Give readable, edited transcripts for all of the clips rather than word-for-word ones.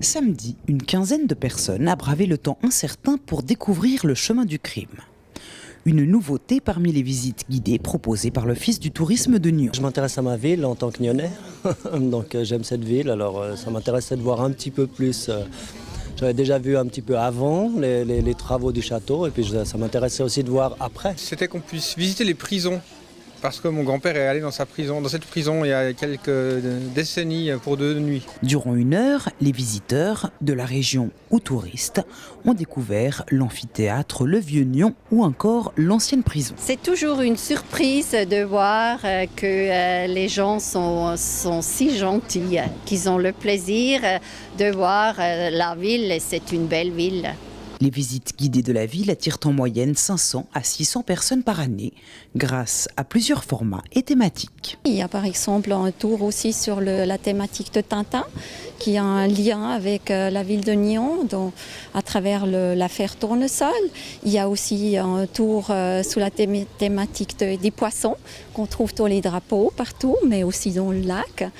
Samedi, une quinzaine de personnes a bravé le temps incertain pour découvrir le chemin du crime. Une nouveauté parmi les visites guidées proposées par l'Office du tourisme de Nyon. Je m'intéresse à ma ville en tant que Nyonnais, donc j'aime cette ville, alors ça m'intéressait de voir un petit peu plus. J'avais déjà vu un petit peu avant les travaux du château et puis ça m'intéressait aussi de voir après. C'était qu'on puisse visiter les prisons, parce que mon grand-père est allé dans cette prison il y a quelques décennies pour 2 nuits. Durant 1 heure, les visiteurs de la région ou touristes ont découvert l'amphithéâtre, le Vieux-Nyon ou encore l'ancienne prison. C'est toujours une surprise de voir que les gens sont si gentils, qu'ils ont le plaisir de voir la ville. C'est une belle ville. Les visites guidées de la ville attirent en moyenne 500 à 600 personnes par année, grâce à plusieurs formats et thématiques. Il y a par exemple un tour aussi sur la thématique de Tintin, qui a un lien avec la ville de Nyon, à travers l'affaire Tournesol. Il y a aussi un tour sous la thématique des poissons, qu'on trouve dans les drapeaux partout, mais aussi dans le lac.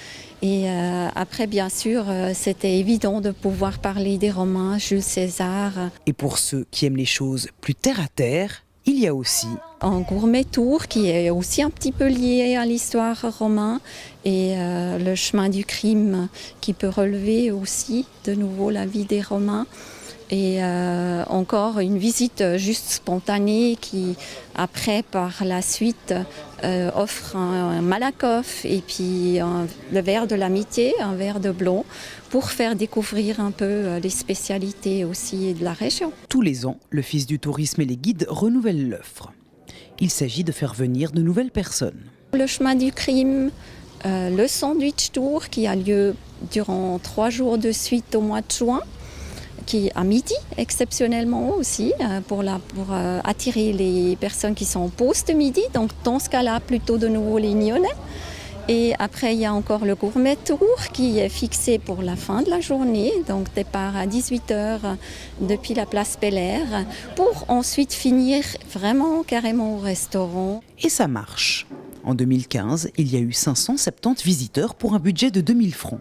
Et après, bien sûr, c'était évident de pouvoir parler des Romains, Jules César. Et pour ceux qui aiment les choses plus terre à terre, il y a aussi un gourmet tour qui est aussi un petit peu lié à l'histoire romaine et le chemin du crime qui peut relever aussi de nouveau la vie des Romains. Et encore une visite juste spontanée qui, après, par la suite, offre un Malakoff et puis le verre de l'amitié, un verre de blond, pour faire découvrir un peu les spécialités aussi de la région. Tous les ans, l'Office du tourisme et les guides renouvellent l'offre. Il s'agit de faire venir de nouvelles personnes. Le chemin du crime, le sandwich tour qui a lieu durant 3 jours de suite au mois de juin, qui à midi exceptionnellement aussi pour attirer les personnes qui sont en pause de midi, donc dans ce cas-là plutôt de nouveau les Nyonnais. Et après il y a encore le gourmet tour qui est fixé pour la fin de la journée, donc départ à 18h depuis la place Pellaire pour ensuite finir vraiment carrément au restaurant. Et ça marche. En 2015, il y a eu 570 visiteurs pour un budget de 2000 francs.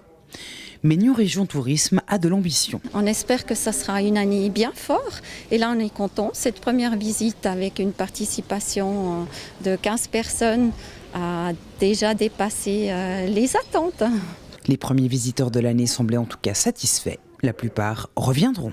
Mais Nyon Région Tourisme a de l'ambition. On espère que ça sera une année bien forte. Et là, on est content. Cette première visite avec une participation de 15 personnes a déjà dépassé les attentes. Les premiers visiteurs de l'année semblaient en tout cas satisfaits. La plupart reviendront.